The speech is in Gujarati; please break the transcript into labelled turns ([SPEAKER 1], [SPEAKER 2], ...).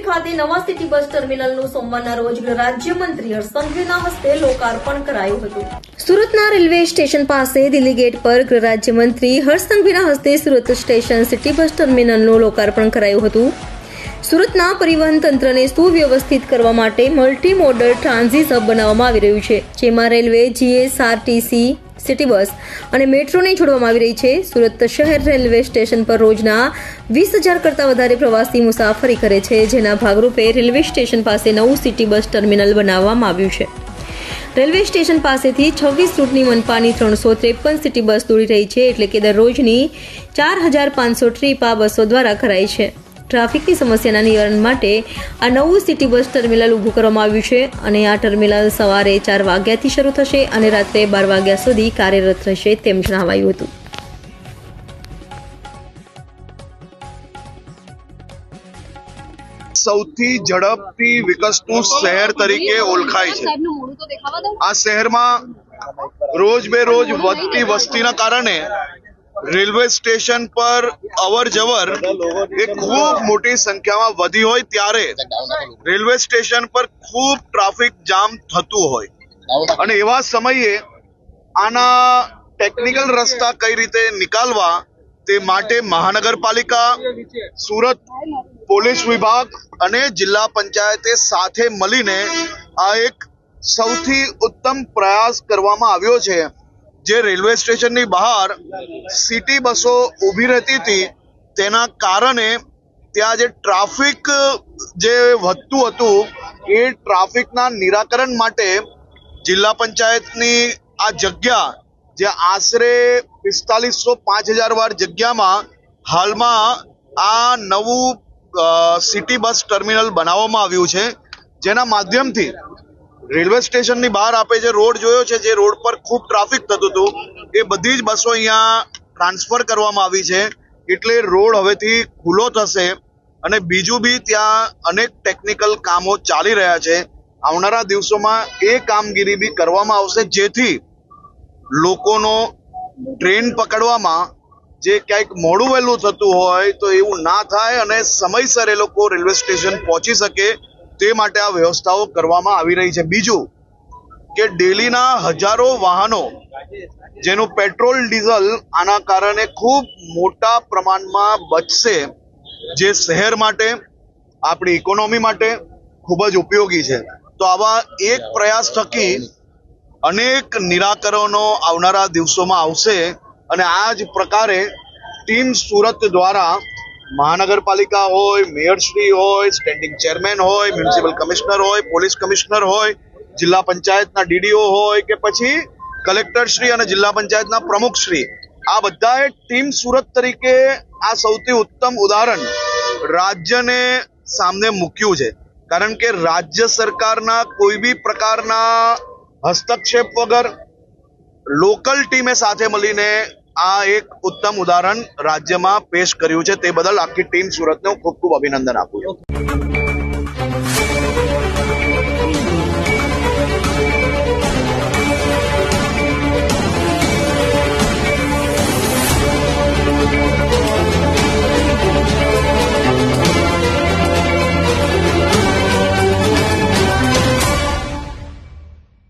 [SPEAKER 1] ખાતે નવા સિટી બસ ટર્મિનલનું સોમવારના રોજ ગૃહ રાજ્યમંત્રી હર્ષ સંઘવીના હસ્તે લોકાર્પણ કરાયું હતું। સુરતના રેલવે સ્ટેશન પાસે દિલ્હી ગેટ પર ગૃહ રાજ્યમંત્રી હર્ષ સંઘવીના હસ્તે સુરત સ્ટેશન સિટી બસ ટર્મિનલનું લોકાર્પણ કરાયું હતું। સુરતના પરિવહન તંત્રને સુવ્યવસ્થિત કરવા માટે મલ્ટી મોડલ ટ્રાન્ઝિટ હબ બનાવવામાં આવી રહ્યું છે, જેમાં રેલવે, જીએસઆરટીસી, સિટી બસ અને મેટ્રોને જોડવામાં આવી રહી છે। સુરત શહેર રેલવે સ્ટેશન પર રોજના 20,000 કરતાં વધારે પ્રવાસી મુસાફરી કરે છે, જેના ભાગરૂપે રેલવે સ્ટેશન પાસે નવું સિટી બસ ટર્મિનલ બનાવવામાં આવ્યું છે। રેલવે સ્ટેશન પાસેથી 26 રૂટની મનપાની 353 સિટી બસ દોડી રહી છે, એટલે કે દરરોજની 4,500 ટ્રીપ આ બસો દ્વારા કરાય છે। ટ્રાફિકની સમસ્યાના નિવારણ માટે આ નવું સિટી બસ ટર્મિનલ ઊભું કરવામાં આવ્યું છે અને આ ટર્મિનલ સવારે 4 વાગ્યાથી શરૂ થશે અને રાત્રે 12 વાગ્યા સુધી કાર્યરત રહેશે તેમ જણાવાયું હતું।
[SPEAKER 2] સૌથી ઝડપથી વિકસતું શહેર તરીકે ઓળખાય છે। આ શહેરમાં રોજ બે રોજ વધતી વસ્તીના કારણે રેલવે સ્ટેશન પર અવર જવર એ ખૂબ મોટી સંખ્યામાં વધી હોય ત્યારે રેલવે સ્ટેશન પર ખૂબ ટ્રાફિક જામ થતું હોય અને એવા સમયે આના ટેકનિકલ રસ્તા કઈ રીતે નિકાલવા તે માટે મહાનગરપાલિકા, સુરત પોલીસ વિભાગ અને જિલ્લા પંચાયતે સાથે મળીને આ એક સૌથી ઉત્તમ પ્રયાસ કરવામાં આવ્યો છે। જે રેલવે સ્ટેશનની બહાર સિટી બસો ઊભી રહેતી હતી તેના કારણે ત્યાં જે ટ્રાફિક જે વધતું હતું એ ટ્રાફિકના નિરાકરણ માટે જિલ્લા પંચાયતની આ જગ્યા જે આશરે 4500-5000 વાર જગ્યામાં હાલમાં આ નવું સિટી બસ ટર્મિનલ બનાવવામાં આવ્યું છે, જેના માધ્યમથી રેલવે સ્ટેશનની બહાર આપે જે રોડ જોયો છે, જે રોડ પર ખૂબ ટ્રાફિક થતું હતું, એ બધી જ બસો અહીંયા ટ્રાન્સફર કરવામાં આવી છે, એટલે રોડ હવેથી ખુલ્લો થશે અને બીજું બી ત્યાં અનેક ટેકનિકલ કામો ચાલી રહ્યા છે। આવનારા દિવસોમાં એ કામગીરી બી કરવામાં આવશે, જેથી લોકોનો ટ્રેન પકડવામાં જે ક્યાંક મોડું વહેલું થતું હોય તો એવું ના થાય અને સમયસર એ લોકો રેલવે સ્ટેશન પહોંચી શકે તે માટે આ વ્યવસ્થાઓ કરવામાં આવી રહી છે। બીજું કે ડેલીના હજારો વાહનો જેનું પેટ્રોલ ડીઝલ આના કારણે ખૂબ મોટા પ્રમાણમાં બચશે, જે શહેર માટે, આપણી ઇકોનોમી માટે ખૂબ જ ઉપયોગી છે। તો આવા એક પ્રયાસ થકી અનેક નિરાકરણો આવનારા દિવસોમાં આવશે અને આ જ પ્રકારે ટીમ સુરત દ્વારા મહાનગરપાલિકા હોય, મેયરશ્રી હોય, સ્ટેન્ડિંગ ચેરમેન હોય, મ્યુનિસિપલ કમિશનર હોય, પોલીસ કમિશનર હોય, જિલ્લા પંચાયતના ડીડીઓ હોય કે પછી કલેક્ટરશ્રી અને જિલ્લા પંચાયતના પ્રમુખશ્રી, આ બધાએ ટીમ સુરત તરીકે આ સૌથી ઉત્તમ ઉદાહરણ રાજ્યને સામે મૂક્યું છે, કારણ કે રાજ્ય સરકારના કોઈ બી પ્રકારના હસ્તક્ષેપ વગર લોકલ ટીમે સાથે મળીને આ એક ઉત્તમ ઉદાહરણ રાજ્યમાં પેશ કર્યું છે। તે બદલ આખી ટીમ સુરતને હું ખૂબ ખૂબ અભિનંદન આપું છું।